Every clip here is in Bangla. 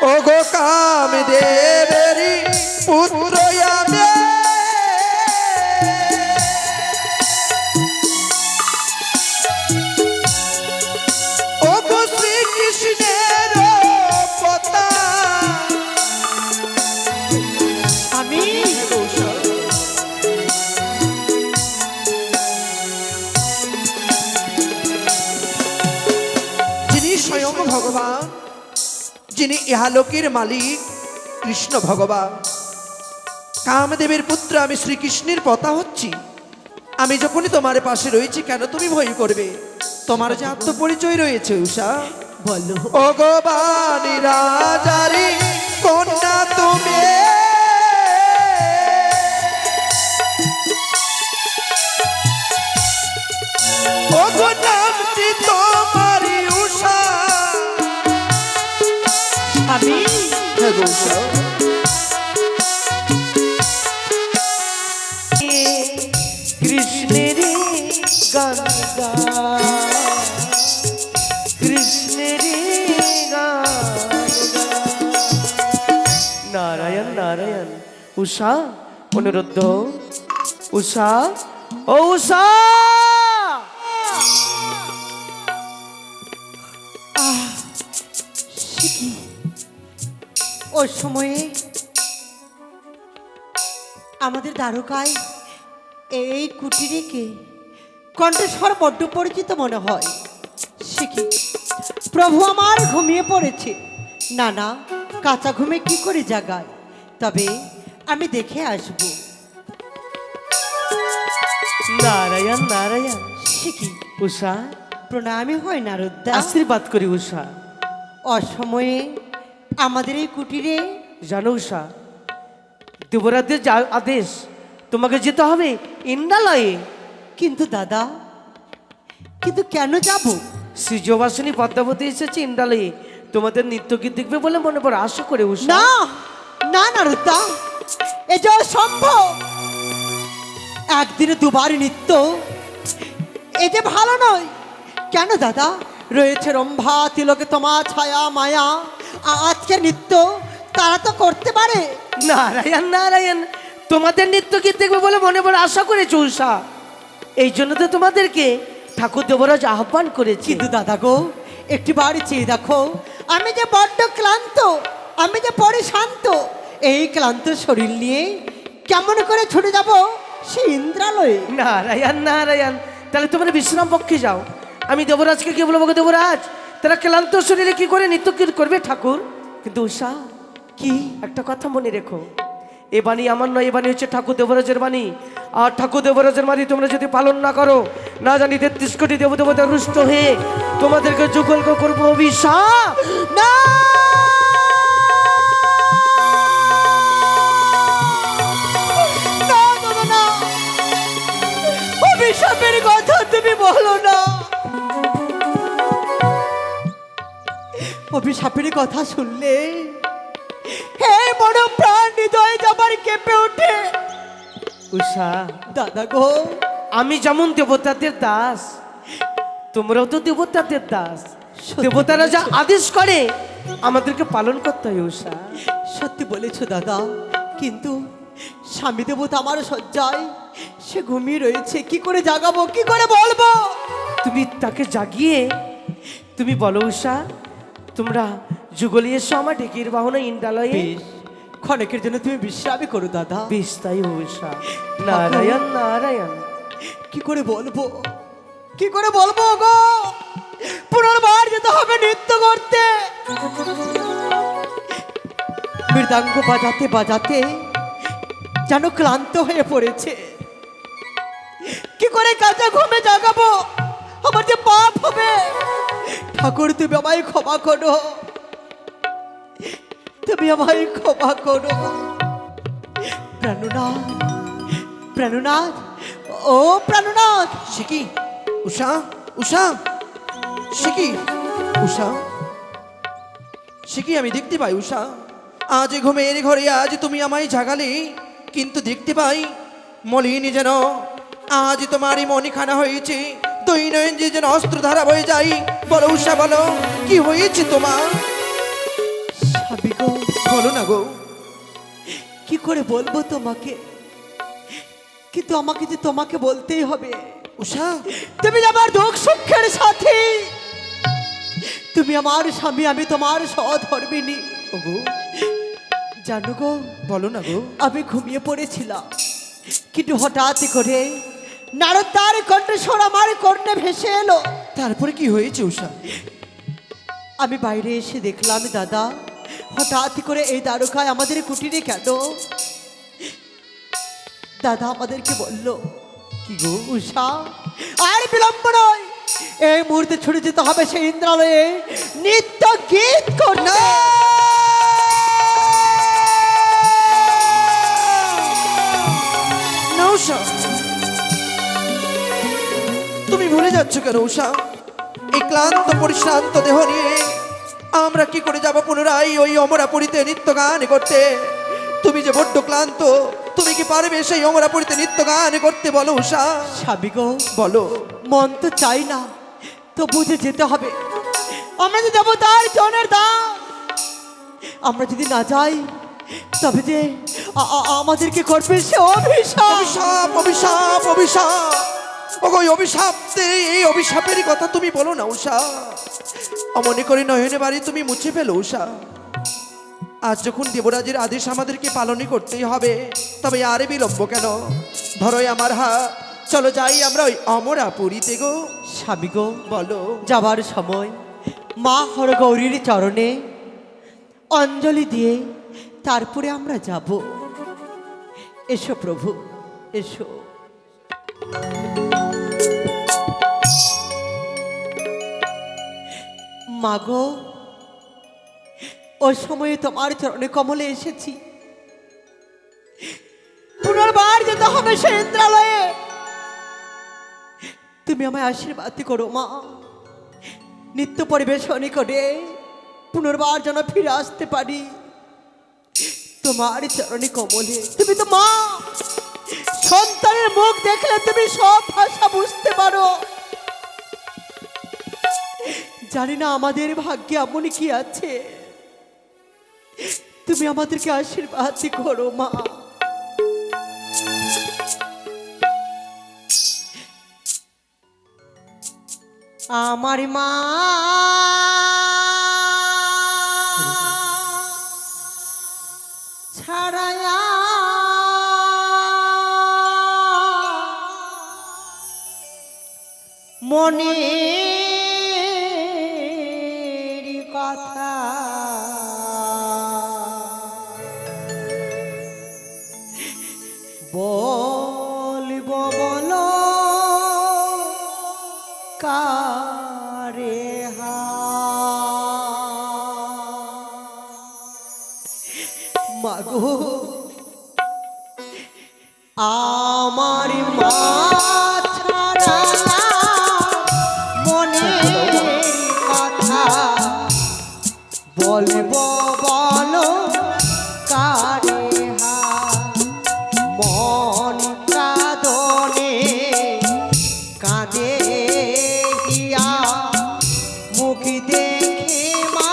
ও গো কামদেবেরি পুত্র আমি ও গো শ্রীকৃষ্ণের পতা আমি যিনি স্বয়ং ভগবান, যিনি ইহালোকের মালিক কৃষ্ণ ভগবান, কামদেবের পুত্র আমি শ্রীকৃষ্ণের পতা হচ্ছি। আমি যখনই তোমার পাশে রয়েছি, কেন তুমি ভয় করবে? তোমার যে আত্মপরিচয় রয়েছে উষা, বলো। ও গো বাণী রাজারি কন্যা তুমি, ও গো নামটি তোমারি উষা। আমি হ্যাঁ গো উষা, কৃষ্ণের গান গাই, কৃষ্ণের গান গাই। নারায়ণ নারায়ণ। উষা অনুরুদ্ধ, উষা, ও উষা, ওই সময়ে আমাদের দ্বারকায় এই কুটিরেকে কণ্ঠস্বর বড্ড পরিচিত মনে হয়। শিখি প্রভু আমার ঘুমিয়ে পড়েছে। না না, কাঁচা ঘুমে কি করে জাগায়? তবে আমি দেখে আসব। নারায়ণ নারায়ণ। শিখি উষা, প্রণামী হয় নারদা। আশীর্বাদ করি উষা। অসময়ে আমাদের এই কুটিরে জানো উষা, দেবরাজের যা আদেশ, তোমাকে যেতে হবে ইন্দ্রালয়ে। কিন্তু দাদা, কিন্তু কেন যাব? শ্রীজবাসিনী পদ্মাবতী এসেছে ইন্দ্রালয়ে, তোমাদের নৃত্যগীত দেখবে বলে মনে পড়ে, আশা করে উষা। না না নারদা, এ যে অসম্ভব। একদিনে দুবার নৃত্য, এ যে ভালো নয়। কেন দাদা? রয়েছে রম্ভা, তিলকে তোমা, ছায়া, মায়া। আজকে নৃত্য তারা তো করতে পারে। নারায়ণ নারায়ণ, তোমাদের নৃত্যগীত দেখবে বলে মনে পড়ে, আশা করেছে উষা। এই জন্য তো তোমাদেরকে ঠাকুর দেবরাজ আহ্বান করেছি। কিন্তু দাদা গো, একটি বাড়ি চেয়ে দেখো, আমি যে বড্ড ক্লান্ত, আমি যে পরে শান্ত। এই ক্লান্ত শরীর নিয়ে কেমন করে ছুটে যাব সে ইন্দ্রালয়ে? নারায়ণ নারায়ণ, তাহলে তোমরা বিশ্রাম পক্ষে যাও। আমি দেবরাজকে কি বলবো? দেবরাজ, তারা ক্লান্ত শরীরে কি করে নৃত্যগীত করবে ঠাকুর? কিন্তু উষা, কি একটা কথা মনে রেখো, এ বাণী আমার নয়, এ বাণী হচ্ছে ঠাকুর দেবরাজের বাণী। আর ঠাকুর দেবরাজের বাণী তোমরা যদি পালন না করো, না জানি 33 কোটি দেবদেবতা রুষ্ট হয়ে তোমাদেরকে যুগল করবো অভিশাপ। না, না দাদা না, অভিশাপের কথা তুমি বলো না। অভিশাপের কথা শুনলে হে বড় প্রাণ হৃদয় যাবার কেঁপে ওঠে। উষা, দাদা গো, আমি যেমন দেবতাদের দাস, তোমরাও তো দেবতাদের দাস। সত্যি দেবতারা যা বলেছো। আদেশ করে আমাদেরকে পালন করতে হয় উষা। সত্যি বলেছো দাদা, কিন্তু স্বামী দেবতা আমার শয্যায়, সে ঘুমিয়ে রয়েছে। কি করে জাগাবো, কি করে বলবো? তুমি তাকে জাগিয়ে তুমি বলো উষা, তোমরা যুগলি এসো আমার ঢেকির বাহনে ইন্দ্রালয়ে। বেশ, ক্ষণেকের জন্য তুমি বিশ্রামই করো দাদা। বেশ তাই উষা। নারায়ণ নারায়ণ। কি করে বলবো, কি করে বলবো গো? পুনর্বার যেতে হবে নৃত্য করতে। মৃদাঙ্গ বাজাতে বাজাতে যেন ক্লান্ত হয়ে পড়েছে। কি করে কাঁচা ঘুমে জাগাবো? আমার যে পাপ হবে। ঠাকুর, তুমি আমায় ক্ষমা করো, তুমি আমায় ক্ষমা করো। প্রাণনাথ, প্রাণনাথ, ও প্রাণনাথ। সে কি উষা? উষা, সে কি উষা? সে কি আমি দেখতে পাই উষা, আজ ঘুমের ঘরে আজ তুমি আমায় জাগালে, কিন্তু দেখতে পাই মলিনী যেন আজ তোমারই মনি খানা হয়েছে। দৈনয়ন যে যেন অস্ত্রধারা বয়ে যাই। বলো উষা, বলো কি হয়েছে তোমার? স্বামী বলো না গো। কি করে বলবো তোমাকে, কিন্তু আমাকে যে তোমাকে বলতেই হবে। উষা, তুমি যে আমার দুঃখ সুখের সাথী, তুমি আমার স্বামী, আমি তোমার সহধর্মিণী। ওগো জানো গো, বলো না গো। আমি ঘুমিয়ে পড়েছিলাম, কিন্তু হঠাৎ করে নারদার কণ্ঠস্বর আমার কর্ণে ভেসে এলো। তারপরে কি হয়েছে উষা? আমি বাইরে এসে দেখলাম দাদা, হঠাৎ করে এই দ্বারকায় আমাদের কুটিরে কেন? দাদা আমাদেরকে বলল, কি গো? উষা আর বিলম্ব নয়, এই মুহূর্তে ছুটে যেতে হবে সেই ইন্দ্রালয়ে নিত্য গীত করতে। না উষা, তুমি ভুলে যাচ্ছ কেন উষা? এই ক্লান্ত পরিশ্রান্ত দেহ নিয়ে আমরা কি করে যাব পুনরায় ওই অমরাপুরীতে নৃত্য গান করতে? তুমি যে বড্ড ক্লান্ত, তুমি কি পারবে সেই অমরাপুরীতে নৃত্য গান করতে? বলো উষা। স্বামী গো, বলো। মন তো চাই না, তো বুঝে যেতে হবে। আমরা যে যাবো তার জনের দাম, আমরা যদি না যাই তবে যে আমাদেরকে করবে সে অভিশাপ। অভিশাপ, অভিশাপ, অভিশাপ। ওগো এই অভিশাপ, এই অভিশাপেরই কথা তুমি বলো না উষা। অমনে করে নয়নে বাড়ি তুমি মুছে ফেলো উষা। আজ যখন দেবরাজের আদেশ আমাদেরকে পালনই করতেই হবে, তবে আরে বিলম্ব কেন? ধরো আমার হাত, চলো যাই আমরা ওই অমরাপুরীতে গো। স্বামী গো, বলো। যাবার সময় মা হরগৌরীর চরণে অঞ্জলি দিয়ে তারপরে আমরা যাব। এসো প্রভু, এসো। মাগো, ওই সময়ে তোমার চরণে কমলে এসেছি, পুনর্বার যেতে হবে সে ইন্দ্রালয়ে। তুমি আমায় আশীর্বাদ করো মা, নিত্য পরিবেশনী করে পুনর্বার যেন ফিরে আসতে পারি তোমার চরণে কমলে। তুমি তো মা, সন্তানের মুখ দেখলে তুমি সব ভাষা বুঝতে পারো। জানি না আমাদের ভাগ্যে এমন কি আছে, তুমি আমাদেরকে আশীর্বাদ করো মা। আমার মা ছাড়ায়া মনের কথা বলব বলো কারে মাগো, আমার মা ছাড়া মনের কথা বলব বলো কারে মন কাঁদনে কাঁদে গিয়া মুখ দেখে মা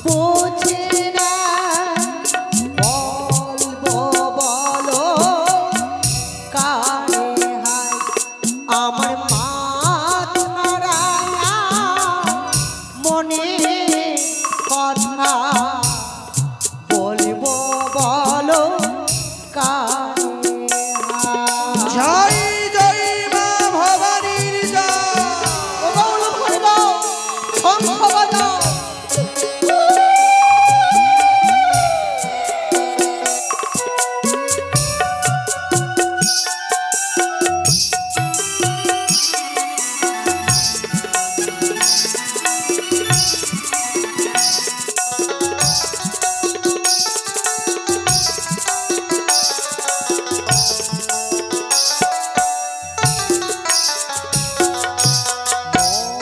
বোঝে না, বলবো বলো কারে হায় আমার মা ছাড়া মনে কথা বলবো বলো কারে হায়। জয় জয় মা ভবানীর জয়। ও বাউল ভরে দাও, শঙ্খ বাজাও।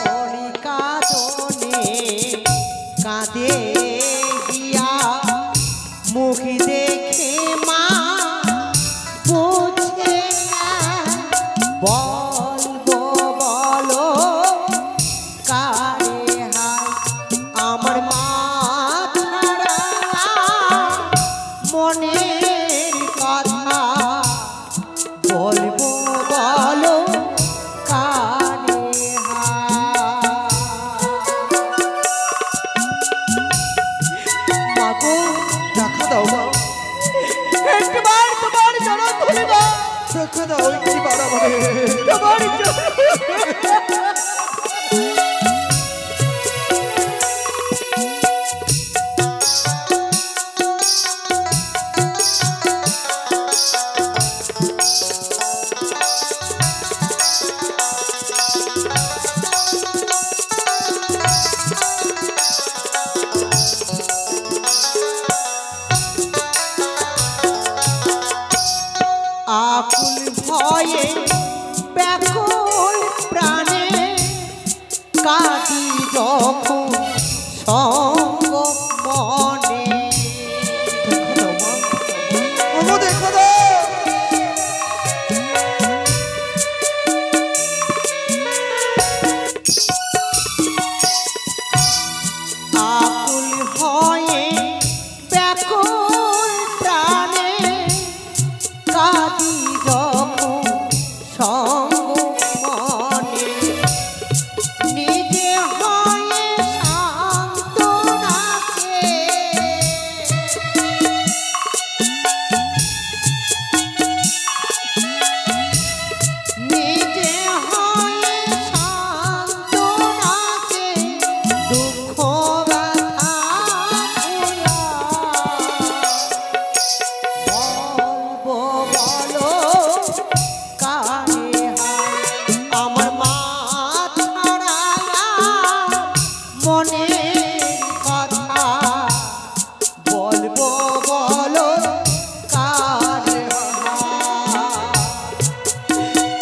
মনি কাঁদনে কাঁদে গিয়া মুখ দেখে মা বুঝে না, বলবো বলো কারে হায় আমার মা ছাড়া তোমার জন্য। আকুল ভয়ে ব্যাকুল প্রাণে কাঁদি যখন সঙ্গ মনে। ওগো দেখো দাও, আকুল ভয়ে ব্যাকুল প্রাণে কাঁদি যখন সঙ্গ মনে। নিজে হয়ে শান্ত নাচে নিজে হয়ে শান্ত নাচে দুঃখ ব্যথা ভুলা। বলবো বলো কারে হায় আমার মা ছাড়া মনের কথা। বলবো বলো কারে হায়।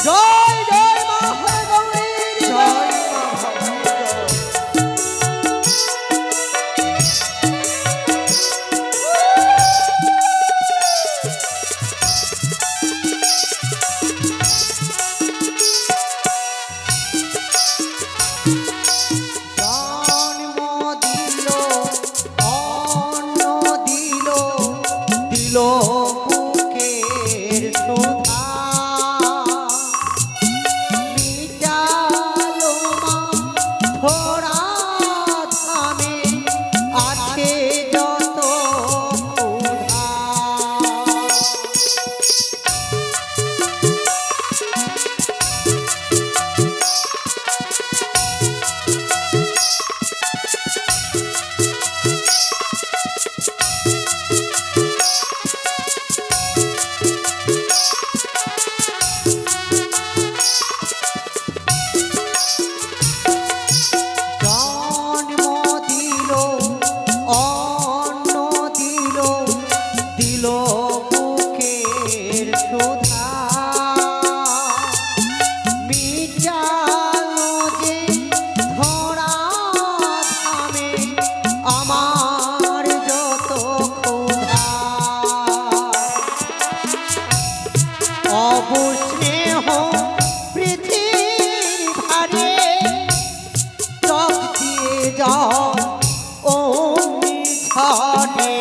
জয় জয় মা ভগবতীর জয়। জন্ম দিল অন্ন দিল দিল বুকের সুধা। মিটালো মা ধরা ধামে আছে যত ক্ষুধা। জন্ম দিল অন্ন দিল দিল বুকের সুধা। মিটালো যে ধরা ধামে আমার যত ক্ষুধা। অবস্নেহ পৃথিবীর ভারে চোখ দিয়ে যাও অগ্নি ছড়ে।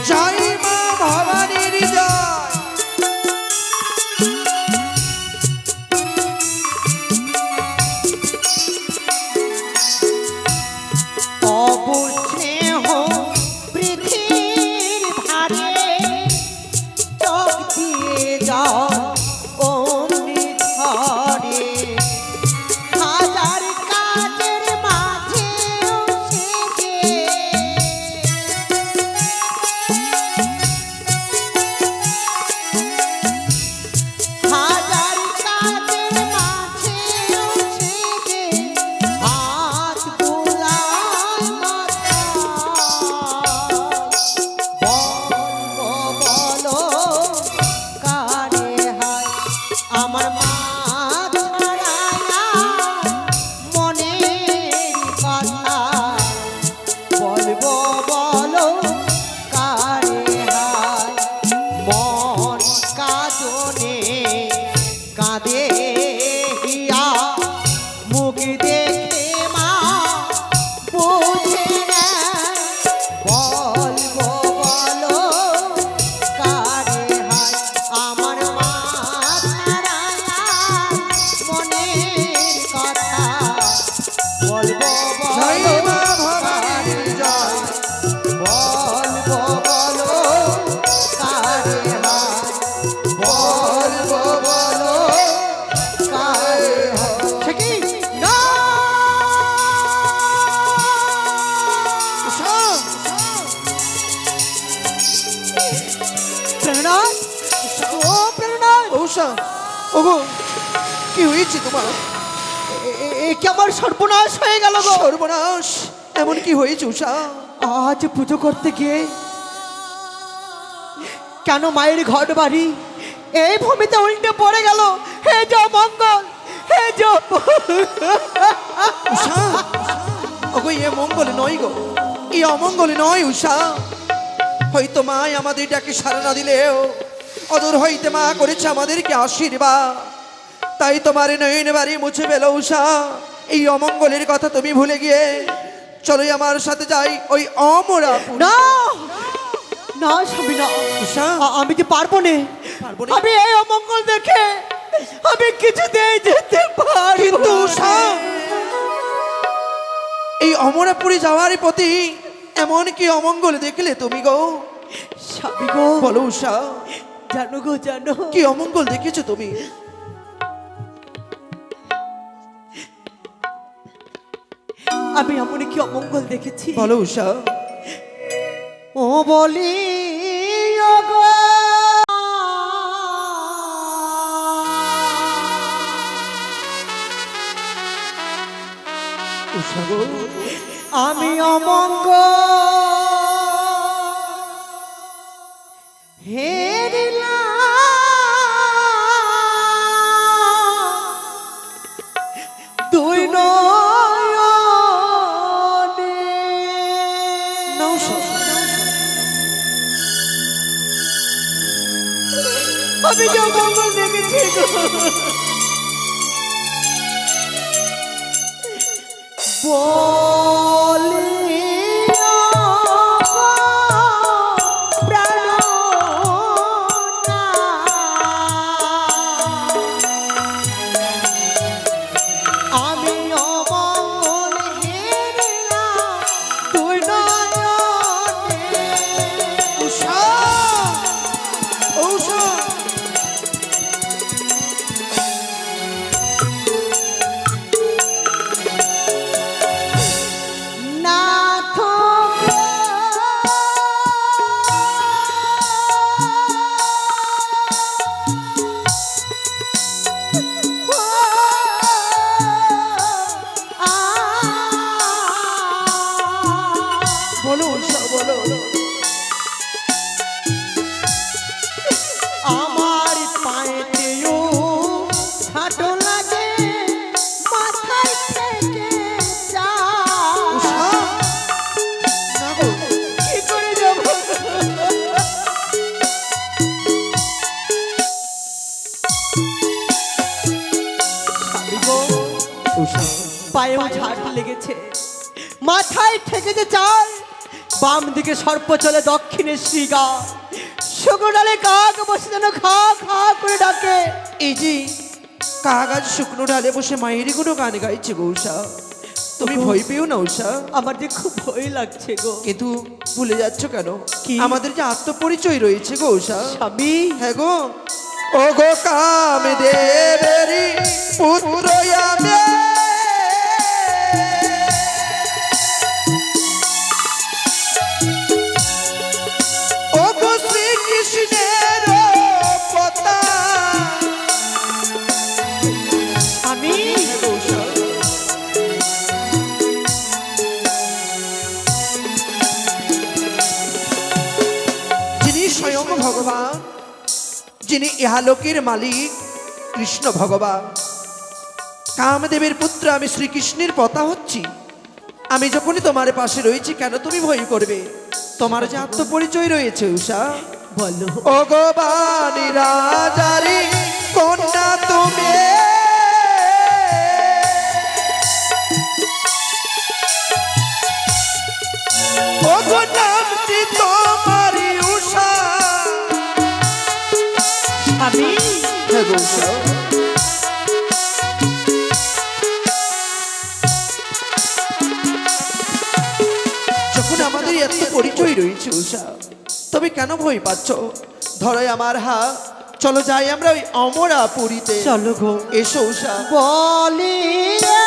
জয় মা ভবানীর জয়। অবস্নেহ পৃথিবীর ভারে চোখ দিয়ে যাও অগ্নি ছড়ে। হাজার কাজের মাঝেও সে যে উষা, ওগো কি হয়েছে তোমার? এ কি আমার সর্বনাশ হয়ে গেল গো। সর্বনাশ, এমন কি হয়েছে উষা? আজ পুজো করতে গিয়ে কেন মায়ের ঘর বাড়ি এই ভূমিতে উল্টে পড়ে গেল। হে যো মঙ্গল, হে যো উষা, ওগো এ মঙ্গল নয় গো, এ অমঙ্গল নয় উষা। হয়তো মা আমাদের ডাকে সাড়া না দিলেও অদূর হইতে মা করেছে আমাদেরকে আশীর্বাদ, তাই তোমার নয়ন বাড়ি মুছে পেল উষা। এই অমঙ্গলের কথা তুমি ভুলে গিয়ে চলো আমার সাথে যাই ওই অমরা। না না স্বামী না, উষা, আমি কি পারবো না। পারবো না? আমি এই অমঙ্গল দেখে আমি কিছুতেই যেতে পারি। কিন্তু উষা, এই অমরাপুরে যাওয়ার পথে এমন কি অমঙ্গল দেখলে তুমি গো? স্বামী গো, বলো উষা, জানো গো জানো, কি অমঙ্গল দেখেছো তুমি? আমি এমন কি অমঙ্গল দেখেছি বলো উষা। ও বলি ও গো, উষা গো, আমি অমঙ্গল হেরিলাম দুই নয়নে। না উষা, আমি যে অমঙ্গল দেখেছি গো। বলি ও গো প্রাণনা, আমি অমঙ্গল হেরিলাম দুই নয়নে। উষা, উষা, নাথ গো, বলো উষা, বলো। আমার পায়েতেও ছাটো লাগে মাথায় থেকে উষা, না গো, কি করে যাব। উষা, পায়েও ঝাঁট লেগেছে, মাথায় ঠেকেছে চাল, বাম দিকে সর্প চলে, দক্ষিণে শ্রীগা, শুকনো ডালে কাক বসে যেন খা খা করে ডাকে। এই যে কাক আজ শুকনো ডালে বসে মায়েরই কোনো গান গাইছে গো উষা। তুমি ভয় পেও না উষা। আমার যে খুব ভয় লাগছে গো। কিন্তু ভুলে যাচ্ছ কেন? কি? আমাদের যে আত্মপরিচয় রয়েছে গো উষা। স্বামী, হ্যাঁ গো, ও গো কামদেবেরি পুত্র আমি, ও গো শ্রীকৃষ্ণের পতা। স্বামী, হ্যাঁ গো উষা, যিনি স্বয়ং ভগবান, যিনি ইহালোকের মালিক কৃষ্ণ ভগবান, কামদেবের পুত্র আমি শ্রীকৃষ্ণের পতা হচ্ছি। আমি যখনই তোমার পাশে রয়েছি, কেন তুমি ভয় করবে? তোমার যে আত্মপরিচয় রয়েছে উষা। বলো ও গো বাণী রাজারি কন্যা তুমি, ও গো নামটি তোমারি উষা। স্বামী, হ্যাঁ গো উষা, যখন আমাদের এত পরিচয় রয়েছে উষা, তবে কেন ভয় পাচ্ছ? ধরো আমার হাত, চলো যাই আমরা ওই অমরাপুরীতে। চলো গো। এসো উষা। বলি রে